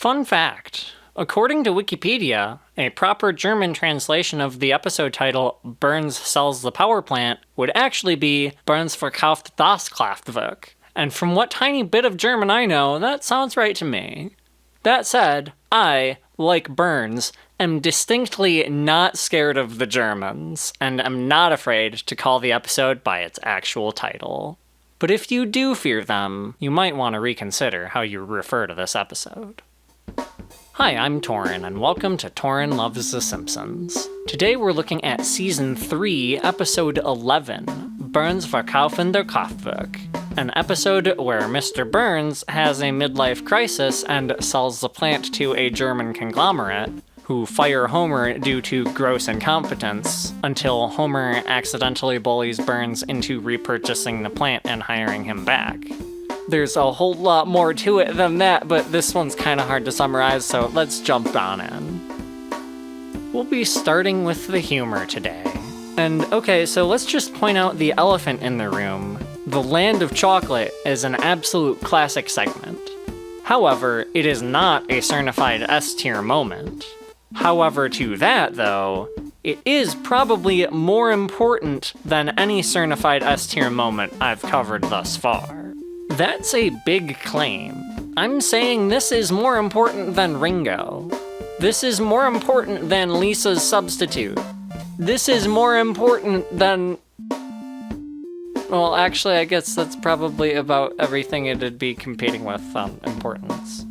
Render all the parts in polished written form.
Fun fact. According to Wikipedia, a proper German translation of the episode title, Burns Sells the Power Plant, would actually be Burns verkauft das Kraftwerk. And from what tiny bit of German I know, that sounds right to me. That said, I, like Burns, am distinctly not scared of the Germans, and am not afraid to call the episode by its actual title. But if you do fear them, you might want to reconsider how you refer to this episode. Hi, I'm Torin, and welcome to Torin Loves the Simpsons. Today we're looking at Season 3, Episode 11, Burns Verkaufen der Kraftwerk, an episode where Mr. Burns has a midlife crisis and sells the plant to a German conglomerate, who fire Homer due to gross incompetence, until Homer accidentally bullies Burns into repurchasing the plant and hiring him back. There's a whole lot more to it than that, but this one's kind of hard to summarize, so let's jump on in. We'll be starting with the humor today. And okay, so let's just point out the elephant in the room. The Land of Chocolate is an absolute classic segment. However, it is not a certified S-tier moment. However, to that, though, it is probably more important than any certified S-tier moment I've covered thus far. That's a big claim. I'm saying this is more important than Ringo. This is more important than Lisa's Substitute. This is more important than... Well, actually, I guess that's probably about everything it'd be competing with on importance.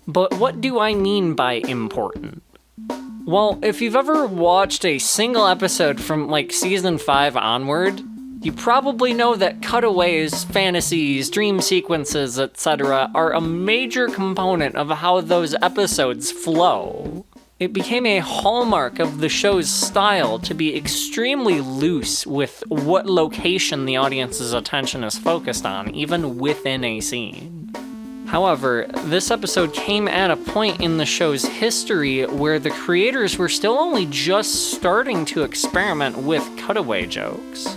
But what do I mean by important? Well, if you've ever watched a single episode from, Season 5 onward, you probably know that cutaways, fantasies, dream sequences, etc. are a major component of how those episodes flow. It became a hallmark of the show's style to be extremely loose with what location the audience's attention is focused on, even within a scene. However, this episode came at a point in the show's history where the creators were still only just starting to experiment with cutaway jokes.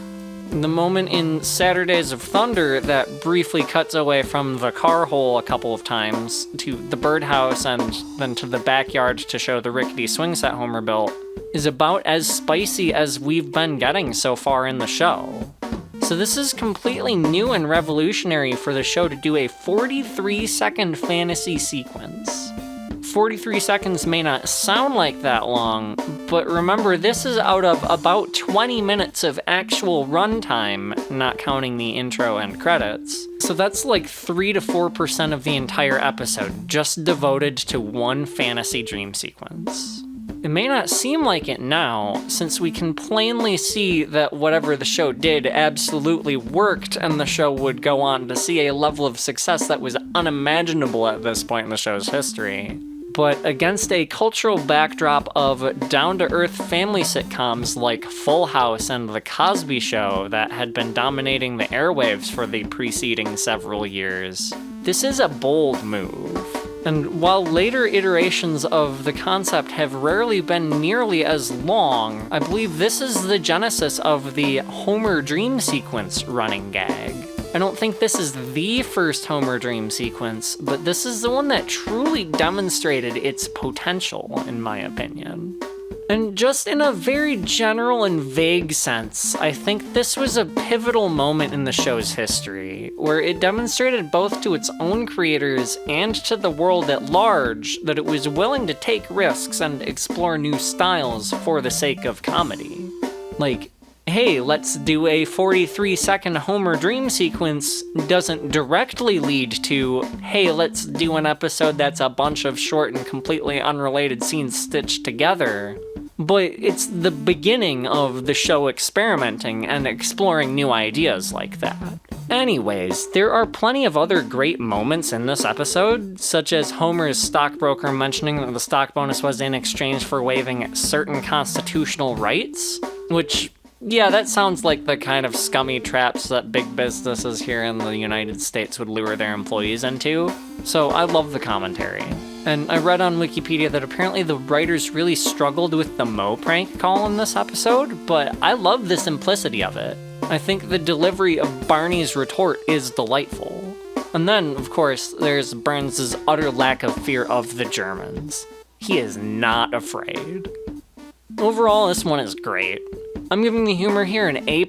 The moment in Saturdays of Thunder that briefly cuts away from the car hole a couple of times to the birdhouse and then to the backyard to show the rickety swing set Homer built is about as spicy as we've been getting so far in the show. So this is completely new and revolutionary for the show to do a 43-second fantasy sequence. 43 seconds may not sound like that long, but remember this is out of about 20 minutes of actual runtime, not counting the intro and credits. So that's 3 to 4% of the entire episode just devoted to one fantasy dream sequence. It may not seem like it now, since we can plainly see that whatever the show did absolutely worked, and the show would go on to see a level of success that was unimaginable at this point in the show's history. But against a cultural backdrop of down-to-earth family sitcoms like Full House and The Cosby Show that had been dominating the airwaves for the preceding several years, this is a bold move. And while later iterations of the concept have rarely been nearly as long, I believe this is the genesis of the Homer dream sequence running gag. I don't think this is the first Homer dream sequence, but this is the one that truly demonstrated its potential, in my opinion. And just in a very general and vague sense, I think this was a pivotal moment in the show's history, where it demonstrated both to its own creators and to the world at large that it was willing to take risks and explore new styles for the sake of comedy. Hey, let's do a 43-second Homer dream sequence doesn't directly lead to, hey, let's do an episode that's a bunch of short and completely unrelated scenes stitched together. But it's the beginning of the show experimenting and exploring new ideas like that. Anyways, there are plenty of other great moments in this episode, such as Homer's stockbroker mentioning that the stock bonus was in exchange for waiving certain constitutional rights, which... yeah, that sounds like the kind of scummy traps that big businesses here in the United States would lure their employees into. So I love the commentary. And I read on Wikipedia that apparently the writers really struggled with the Moe prank call in this episode, but I love the simplicity of it. I think the delivery of Barney's retort is delightful. And then, of course, there's Burns' utter lack of fear of the Germans. He is not afraid. Overall, this one is great. I'm giving the humor here an A+.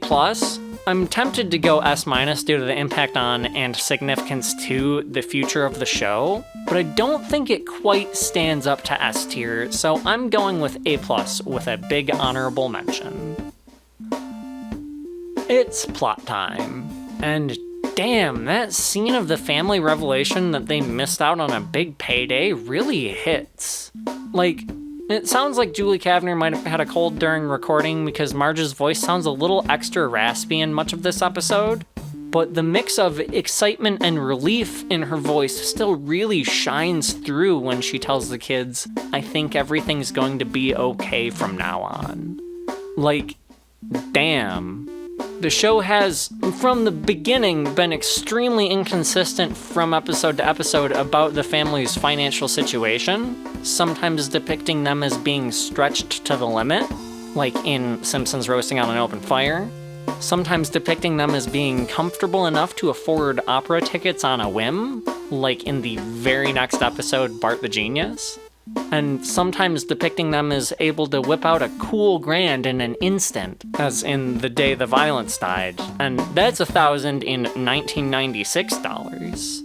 I'm tempted to go S- due to the impact on and significance to the future of the show, but I don't think it quite stands up to S tier, so I'm going with A+ with a big honorable mention. It's plot time. And damn, that scene of the family revelation that they missed out on a big payday really hits. Like, it sounds like Julie Kavner might have had a cold during recording because Marge's voice sounds a little extra raspy in much of this episode, but the mix of excitement and relief in her voice still really shines through when she tells the kids, "I think everything's going to be okay from now on." Like, damn. The show has, from the beginning, been extremely inconsistent from episode to episode about the family's financial situation, sometimes depicting them as being stretched to the limit, like in Simpsons Roasting on an Open Fire, sometimes depicting them as being comfortable enough to afford opera tickets on a whim, like in the very next episode, Bart the Genius, and sometimes depicting them as able to whip out a cool grand in an instant, as in The Day the Violence Died, and that's $1,000 in 1996 dollars.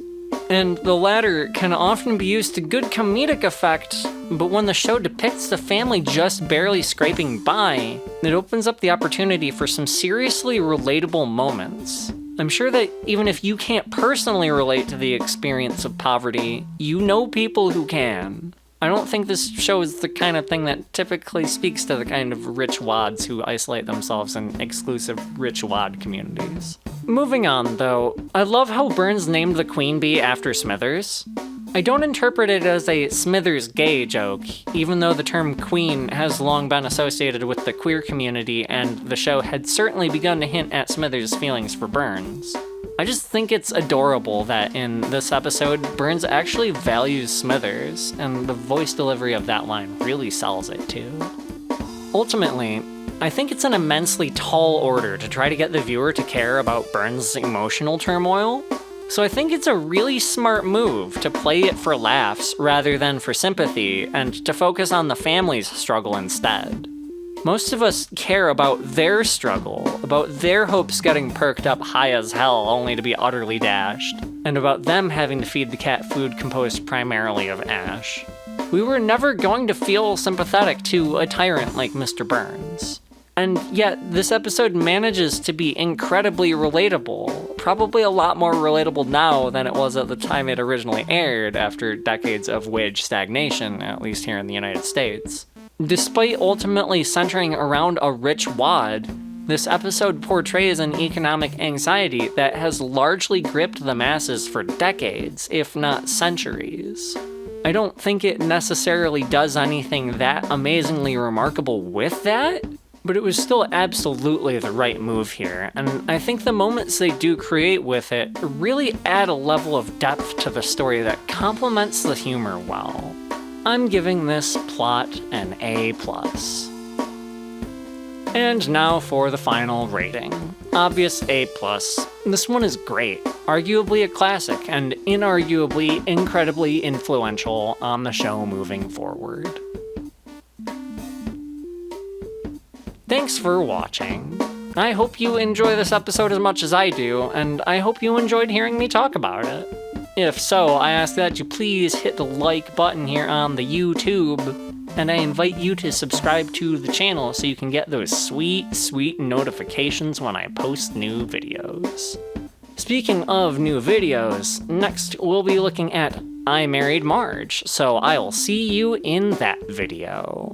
And the latter can often be used to good comedic effect, but when the show depicts the family just barely scraping by, it opens up the opportunity for some seriously relatable moments. I'm sure that even if you can't personally relate to the experience of poverty, you know people who can. I don't think this show is the kind of thing that typically speaks to the kind of rich wads who isolate themselves in exclusive rich wad communities. Moving on, though, I love how Burns named the queen bee after Smithers. I don't interpret it as a Smithers gay joke, even though the term queen has long been associated with the queer community and the show had certainly begun to hint at Smithers' feelings for Burns. I just think it's adorable that in this episode, Burns actually values Smithers, and the voice delivery of that line really sells it too. Ultimately, I think it's an immensely tall order to try to get the viewer to care about Burns' emotional turmoil, so I think it's a really smart move to play it for laughs rather than for sympathy, and to focus on the family's struggle instead. Most of us care about their struggle, about their hopes getting perked up high as hell only to be utterly dashed, and about them having to feed the cat food composed primarily of ash. We were never going to feel sympathetic to a tyrant like Mr. Burns. And yet, this episode manages to be incredibly relatable, probably a lot more relatable now than it was at the time it originally aired after decades of wage stagnation, at least here in the United States. Despite ultimately centering around a rich wad, this episode portrays an economic anxiety that has largely gripped the masses for decades, if not centuries. I don't think it necessarily does anything that amazingly remarkable with that, but it was still absolutely the right move here, and I think the moments they do create with it really add a level of depth to the story that complements the humor well. I'm giving this plot an A+. And now for the final rating. Obvious A+. This one is great, arguably a classic, and inarguably incredibly influential on the show moving forward. Thanks for watching. I hope you enjoy this episode as much as I do, and I hope you enjoyed hearing me talk about it. If so, I ask that you please hit the like button here on the YouTube, and I invite you to subscribe to the channel so you can get those sweet, sweet notifications when I post new videos. Speaking of new videos, next we'll be looking at I Married Marge, so I'll see you in that video.